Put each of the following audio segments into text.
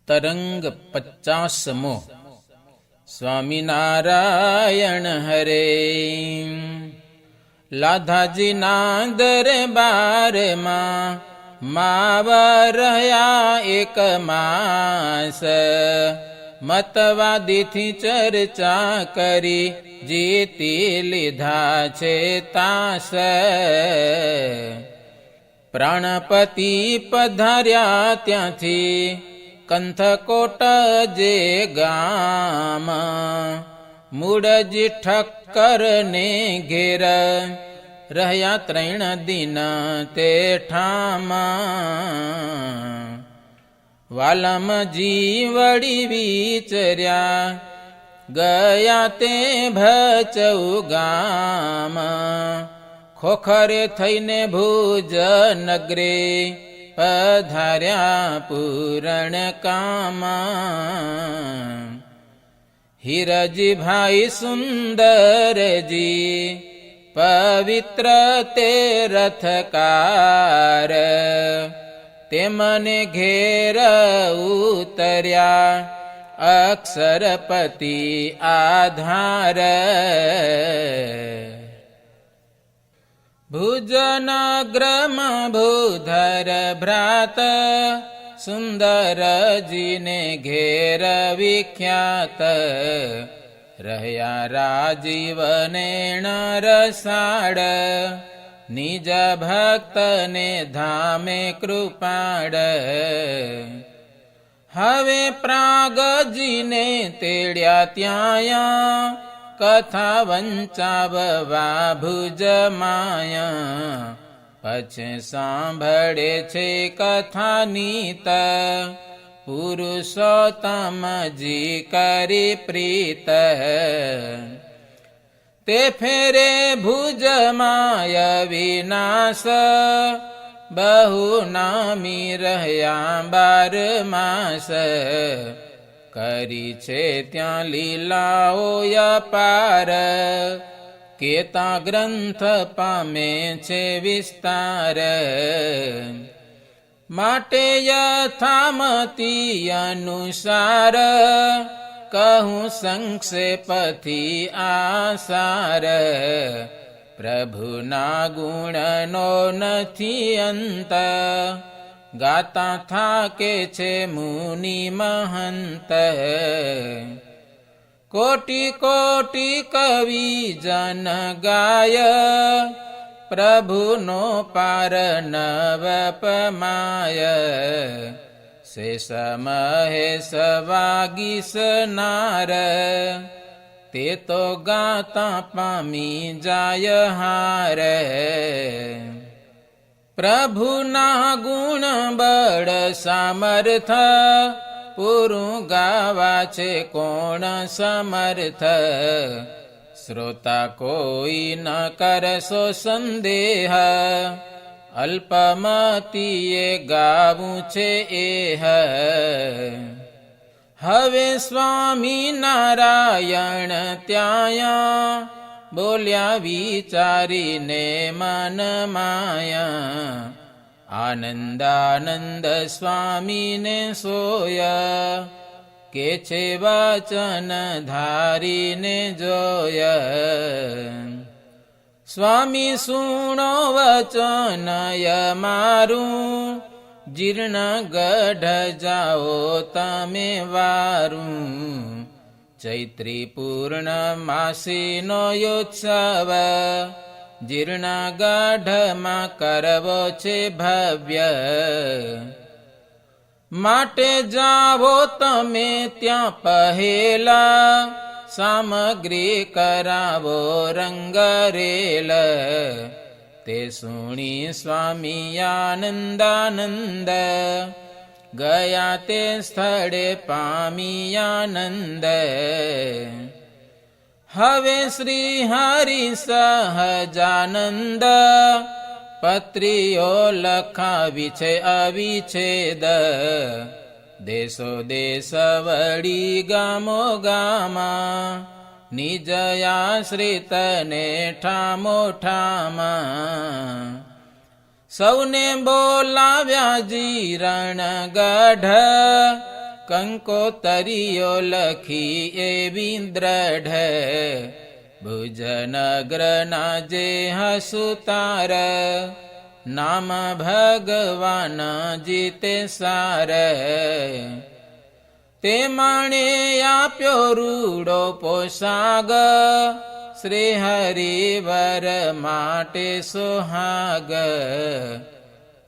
તરંગ 50મો. સ્વામિનારાયણ હરે. લાધાજીના દરબારમાં માવા રહ્યા એક માસ, મતવાદીથી ચર્ચા કરી જીતી લીધા છે તાસ. પ્રાણપતિ પધાર્યા ત્યાંથી કંથકોટ જે ગામ, મૂળજી ઠક્કર ને ઘેર રહ્યા 3 દિન તે ઠામ. વાલમજી વળી વિચર્યા ગયા તે ભચૌ ગામ, ખોખરે થઈને ભુજ નગરે પધાર્યા પૂરણ કામ. હીરજી ભાઈ સુંદરજી પવિત્ર તે રથકાર, તેમને ઘેર ઉતર્યા અક્ષરપતિ આધાર. ભુજનગ્રમાં ભૂધર ભ્રાત સુંદરજીને ઘેર વિખ્યાત, રહ્યા રાજીવને રસાડ, નિજ ભક્તને ધામે કૃપાડ. હવે પ્રાગજીને તેડ્યા ત્યાં કથા વંચાવવા ભુજ માયા. પછી સાંભળે છે કથાનીત, પુરુષોત્તમજી કરી પ્રીત. તે ફેરે ભુજ માય વિનાશ, બહુ નામી રહ્યા 12 માસ. કરી છે ત્યાં લીલાઓ અપાર, કેતા ગ્રંથ પામે છે વિસ્તાર. માટે યથામતી અનુસાર, કહું સંક્ષેપથી આસાર. પ્રભુના ગુણનો નથી અંત, ગાતા થાકે છે મુનિ મહંત. કોટી કોટી કવિ જન ગાય, પ્રભુનો પાર નવપમાય. શેષ મહેશ વાગીસનાર, તે તો ગાતા પામી જાય હાર. પ્રભુના ગુણ બળ સામર્થ, પૂરું ગાવા છે કોણ સમર્થ. શ્રોતા કોઈ ન કરશો સંદેહ, અલ્પમતીએ ગાવું છે એહ. હવે સ્વામિનારાયણ ત્યાં બોલ્યા વિચારીને મન માયા. આનંદાનંદ સ્વામીને સોયા, કે છે વચન ધારીને જોયા. સ્વામી સુણો વચન મારું, જીર્ણ ગઢ જાઓ તમે વારું. ચૈત્રી પૂર્ણમાસીનો ઉત્સવ, જીર્ણ ગઢમાં કરવો છે ભવ્ય. માટે જાવો તમે ત્યાં પહેલા, સામગ્રી કરાવો રંગરેલ. તે સુણી સ્વામી આનંદાનંદ, ગયા તે સ્થળે પામી આનંદ. હવે શ્રી હરિ સહજાનંદ, પત્રીઓ લખાવી છે અવિચ્છેદ. દેશો દેશ વળી ગામો ગામા, નિજ આશ્રિતને ઠામો ઠામા. સૌને બોલાવ્યા જીરણ ગઢ, કંકોતરીઓ લખી એવી દ્રઢ, ભુજનગ્રના જે હસુતાર, નામ ભગવાન જીતે સાર. તે માણે આપ્યો રૂડો પોશાગ, શ્રી હરિવર માટે સોહાગ.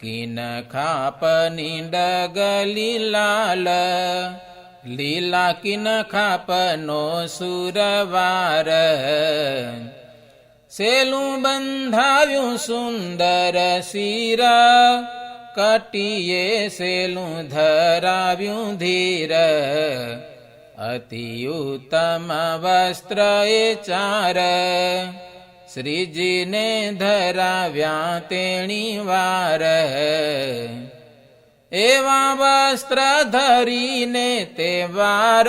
કિન ખાપની ડગલી લાલ, લીલા કિન ખાપનો સુરવાર. સેલું બંધાવ્યું સુંદર શિર, કટીએ સેલું ધરાવ્યું ધીર. અતિ ઉત્તમ વસ્ત્ર એ ચાર, શ્રીજીને ધરાવ્યા તેણી વાર. એવા વસ્ત્ર ધરીને તે વાર,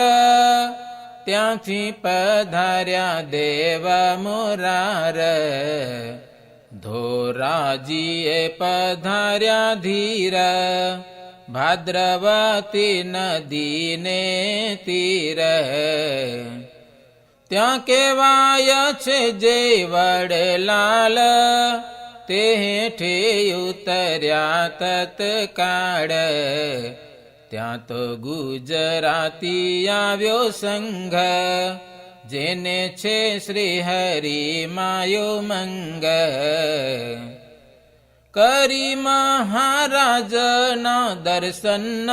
ત્યાંથી પધાર્યા દેવ મોરાર. ધોરાજીએ પધાર્યા ધીર, ભાદ્રવતી નદીને તીર. ત્યાં કેવાય છે જે વડલાલ, તે હેઠે ઉતર્યા તત્કાળ. ત્યાં તો ગુજરાતી આવ્યો સંઘ, જેને છે શ્રી હરિ માયો મંગ. કરી મહારાજના દર્શન,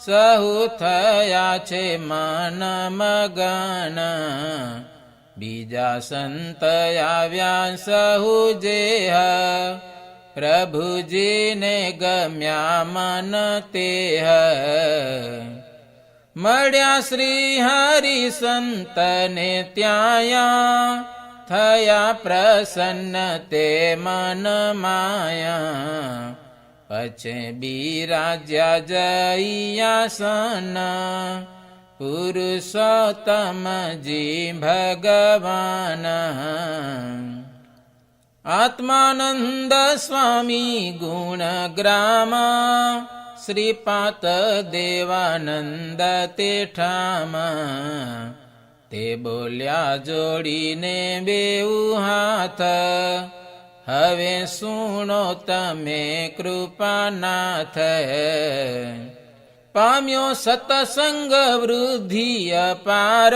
સહુ થયા છે મન મગન. બીજા સંત આવ્યા સહુ જેહ, પ્રભુજીને ગમ્યા મન તેહ. મળ્યા શ્રી હરિ સંતને ત્યાં, થયા પ્રસન્ન તે મન માયા. પછે બિરાજ્યા જયાસન, પુરુષોત્તમજી ભગવાન. આત્માનંદ સ્વામી ગુણગ્રામ, શ્રીપાદ દેવાનંદ તે ઠામ. તે બોલ્યા જોડીને બેઉ હાથ, હવે સુણો તમે કૃપાનાથ. પામ્યો સતસંગ વૃદ્ધિ અપાર,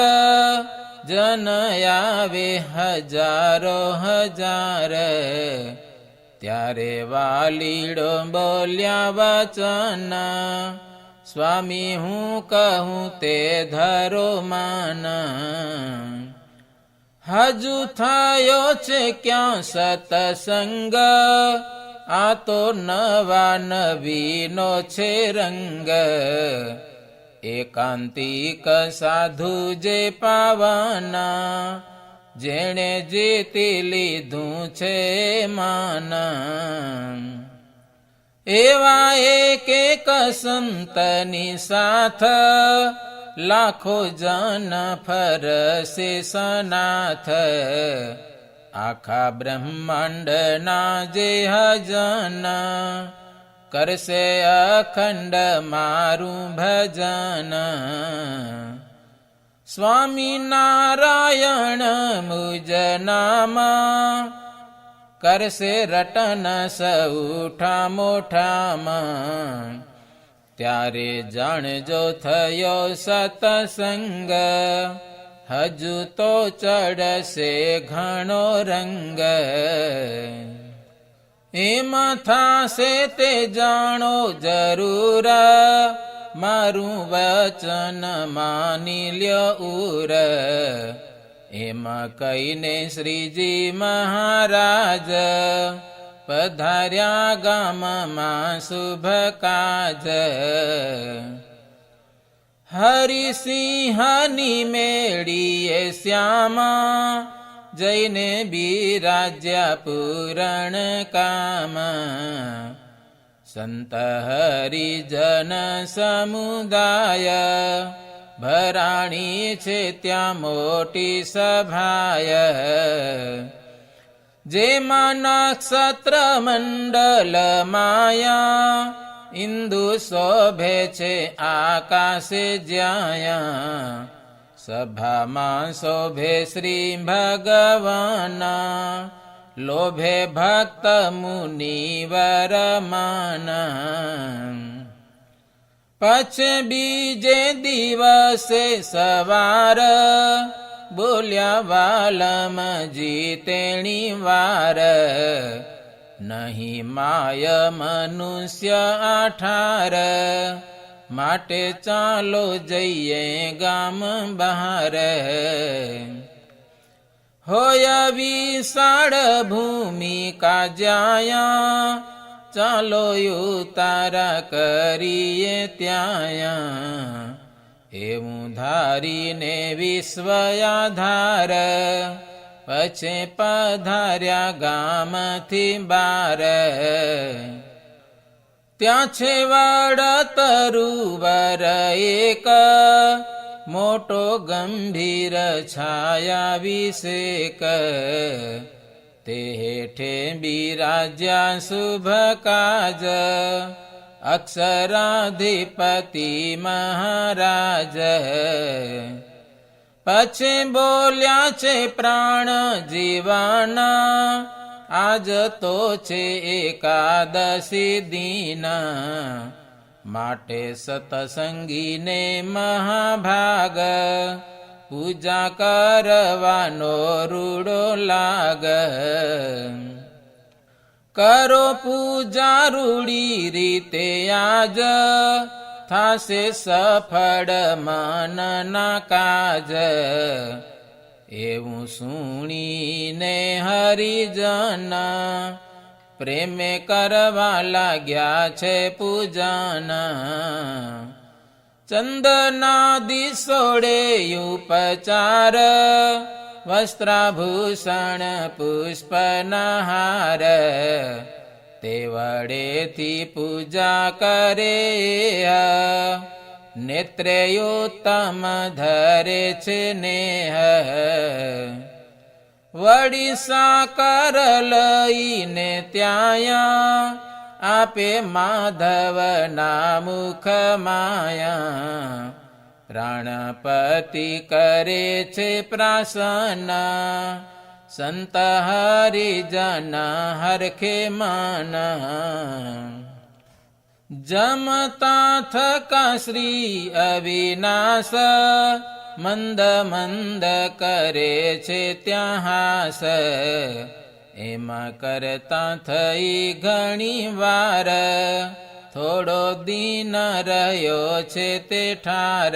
જન આવે હજારો હજાર. ત્યારે વાલીડો બોલ્યા વચન, સ્વામી હું કહું તે ધરો માન. હજુ થયો છે ક્યાં સતસંગ, આ તો નવા નવીનો છે રંગ. એકાંતિક સાધુ જે પાવના, જેણે જીતી લીધું છે માન. એવા એક એક સંતની સાથ, લાખો જન ફરસે સનાથ. આખા બ્રહ્માંડના જે હજન, કરશે અખંડ મારું ભજન. સ્વામી નારાયણ મુજ નામ, કરશે રટન સૌઠા મોઠામાં. ત્યારે જાણજો થયો સતસંગ, હજુ તો ચડશે ઘણો રંગ. એમાં થાશે તે જાણો જરૂર, મારું વચન માની લ્યો ઉર. એમાં કહીને શ્રીજી મહારાજ, પધાર્યા ગામમાં શુભ કાજ. હરિસિંહની મેળીએ શ્યામા, જઈને બિરાજ્યા પૂરણ કામ. સંત હરિજન સમુદાય, ભરાણી છે ત્યાં મોટી સભાય. જેમાં નક્ષત્ર મંડલ માયા, ઇન્દુ શોભે છે આકાશે જ્યાં, સભામાં શોભે શ્રી ભગવાન, લોભે ભક્ત મુનિવર માન. પછી બીજે દિવસે સવાર, બોલ્યા વાલમજી તેણી વાર, નહીં માય મનુષ્ય 18, માટે ચાલો જઈએ ગામ બહાર. હોય વિશાળ ભૂમિ કાજ્યા, ચાલો ઉતારા કરીએ ત્યાં. એવું ધારીને વિશ્વ આધાર, પછી પધાર્યા ગામથી બાર. ત્યાં છે વડતરુવર એક, મોટો ગંભીર છાયા વિષેક. તે હેઠે બિરાજ્યા શુભ કાજ, અક્ષરાધિપતિ મહારાજ. પછી બોલ્યા છે પ્રાણ જીવાના, આજ તો છે એકાદશી દીના. માટે સતસંગીને મહાભાગ, પૂજા કરવાનો રૂડો લાગ. કરો પૂજા રૂડી રીતે આજ, થાશે સફળ મનના કાજ. એવું સુણીને હરિજન, પ્રેમે કરવા લાગ્યા છે પૂજન. ચંદનાદિ સોડે ઉપચાર, વસ્ત્રાભૂષણ પુષ્પના હાર. તે વડેથી પૂજા કરે, નેત્રે ઉત્તમ ધરે છે નેહ. વળી સાકર લઈને ત્યાં, આપે માધવના મુખ માયા. પ્રાણપતિ કરે છે પ્રાસન, સંત હરિજન હરખે મન. જમતા થકા શ્રી અવિનાશ, મંદ મંદ કરે છે ત્યાં હાસ. એમાં કરતા થઈ ઘણી વાર, થોડો દિન રહ્યો છે તે ઠાર.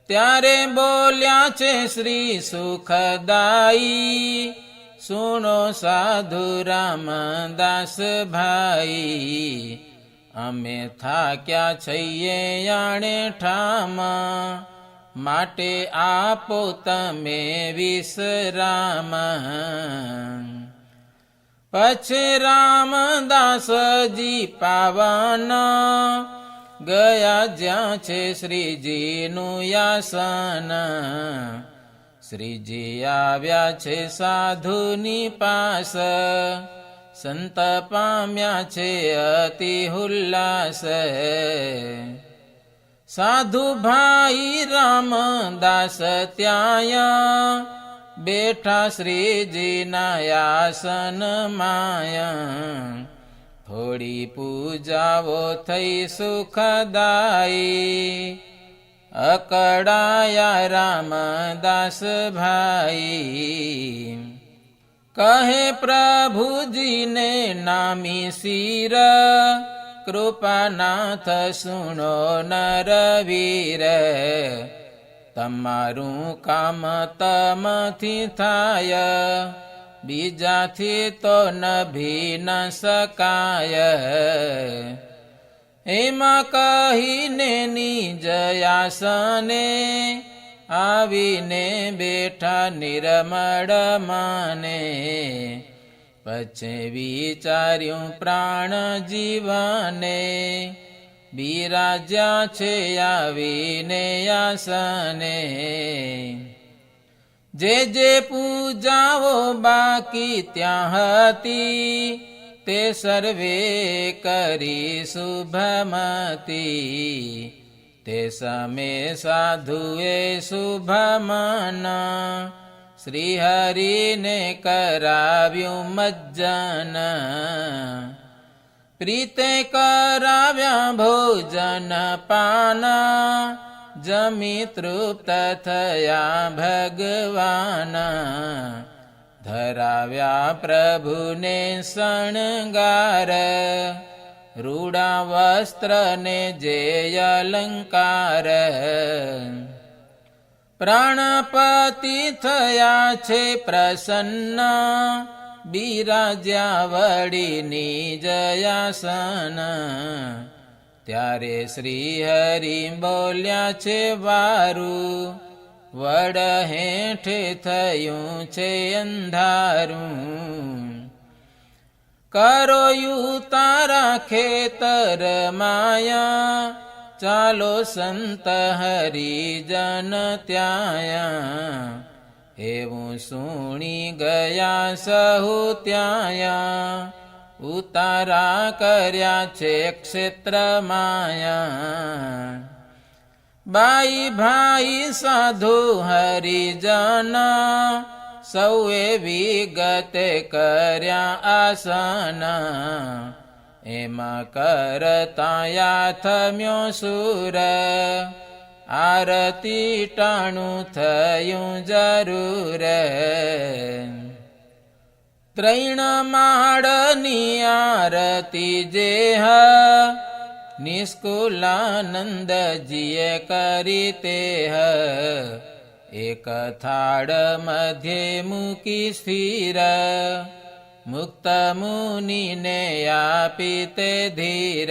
ત્યારે બોલ્યા છે શ્રી સુખદાઈ, સુનો સાધુ રામદાસ ભાઈ. અમે થાક્યા છીએ આણે ઠામ, માટે આપો તમે વિશ્રામ. પછી રામદાસજી પાવન, ગયા જ્યાં છે શ્રીજીનું આસન. શ્રીજી આવ્યા છે સાધુની પાસ, સંત પામ્યા છે અતિ ઉલ્લાસ. સાધુ ભાઈ રામદાસ ત્યાં, બેઠા શ્રીજીના આસન માયા. થોડી પૂજાઓ થઈ સુખદાયી, અકળાયા રામદાસ ભાઈ. કહે પ્રભુજીને નામી શિર, કૃપાનાથ સુણો નરવીર. તમારું કામ તમથી થાય, બીજાથી તો નભી ન શકાય. એમાં કહીને નિજ આસને, આવીને બેઠા નિર્મળ માને. પછી વિચાર્યું પ્રાણ જીવને, બિરાજ્યા છે આવીને આસને. જે પૂજાઓ બાકી ત્યાં હતી, તે સર્વે કરી શુભમતી તે સમે સાધુએ શુભમન શ્રી હરિને કરાવ્યું મજ્જન પ્રીતે કરાવ્યા ભોજન પાન જમી તૃપ્ત થયા ભગવાન ધરાવ્યા પ્રભુને શણગાર રૂડા વસ્ત્રને જે અલંકાર પ્રાણપતિ થયા છે પ્રસન્ન બિરાજ્યા વળી જયાસન ત્યારે શ્રી હરિ બોલ્યા છે વારું વડ હેઠે થયું છે અંધારું કરો તારા ખેતર માયા ચાલો સંત હરિજન ત્યાયા એવું સુણી ગયા સહુ ત્યાયા ઉતારા કર્યા છે ક્ષેત્ર માયા બાઈ ભાઈ સાધુ હરિજન સૌએ વિગતે કર્યા આસન એમાં કરતા યાથમ્યો સુર આરતી ટાણું થયું જરૂર ત્રણ માળની આરતી જેહ નિષ્કુલાનંદજીએ કરી તેહ એક થાળ મધ્યે મૂકી સ્થિર મુક્ત મુનિને આપી તે ધીર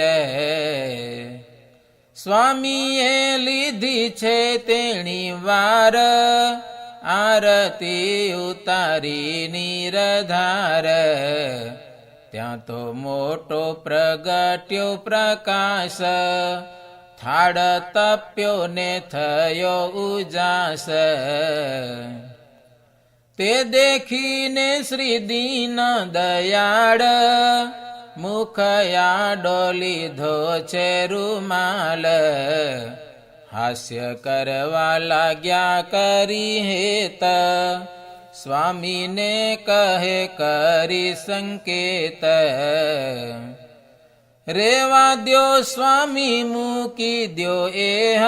સ્વામીએ લીધી છે તેણી વાર આરતી ઉતારી નિરધાર ત્યાં તો મોટો પ્રગટ્યો પ્રકાશ થાળ તપ્યો ને થયો ઉજાસ તે દેખીને શ્રી દીન દયાળ મુખયા લીધો છે રૂમાલ હાસ્ય કરવા લાગ્યા કરી હેત સ્વામીને કહે કરી સંકેત રેવા દ્યો સ્વામી મૂકી દ્યો એહ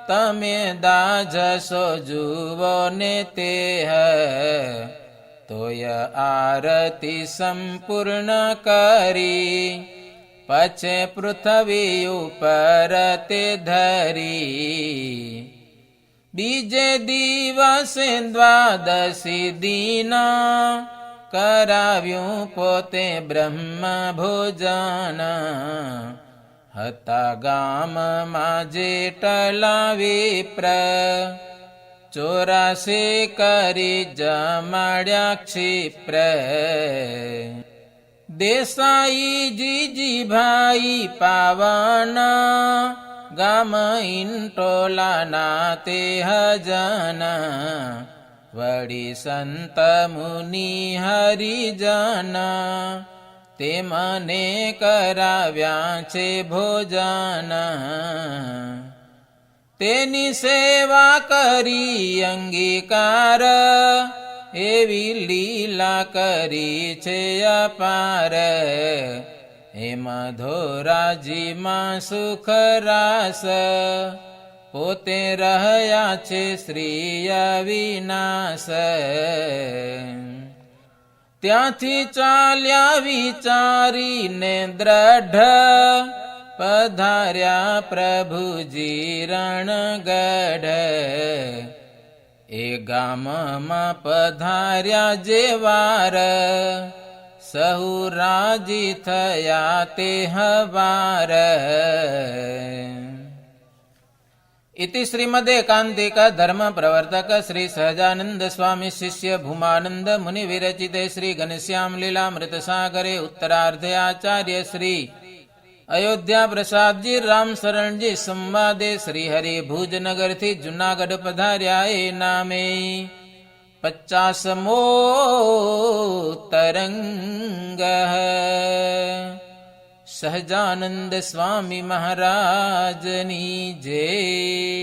તમે દાજશો જુવો ને તેહ તોય આરતી સંપૂર્ણ કરી પછે પૃથ્વી ઉપર તે ધરી બીજે દિવસે દ્વાદશી દિન કરાવ્યું પોતે બ્રહ્મ ભોજન હતા ગામમાં જેટલા વિપ્ર 84 કરી જમાડ્યા ક્ષિપ્ર દેસાઈ જીજીભાઈ પાવન ગામ ઇન્ટોલાના તે હજન વળી સંત મુનિ હરિજન તે મને કરાવ્યા છે ભોજન તેની સેવા કરી અંગીકાર એવી લીલા કરી છે અપાર એમાં ધોરાજીમાં સુખ રાસ પોતે રહ્યા છે શ્રી અવિનાશ ત્યાંથી ચાલ્યા વિચારીને દ્રઢ પધાર્યા પ્રભુજી રણગઢ એ ગામમાં પધાર્યા જે વાર સહુ રાજી થયા તે હવાર इति श्रीमदेकान्तिक धर्म प्रवर्तक श्री सहजानंद स्वामी शिष्य भूमानंद मुनि विरचिते श्री घनश्याम लीलामृत सागरे उत्तरार्धे आचार्य श्री अयोध्या प्रसाद जी राम शरण जी संवादे श्री हरि भुजनगर थी जूनागढ़ पधार्या ए नामे 50મો તરંગ સહજાનંદ સ્વામી મહારાજની જય.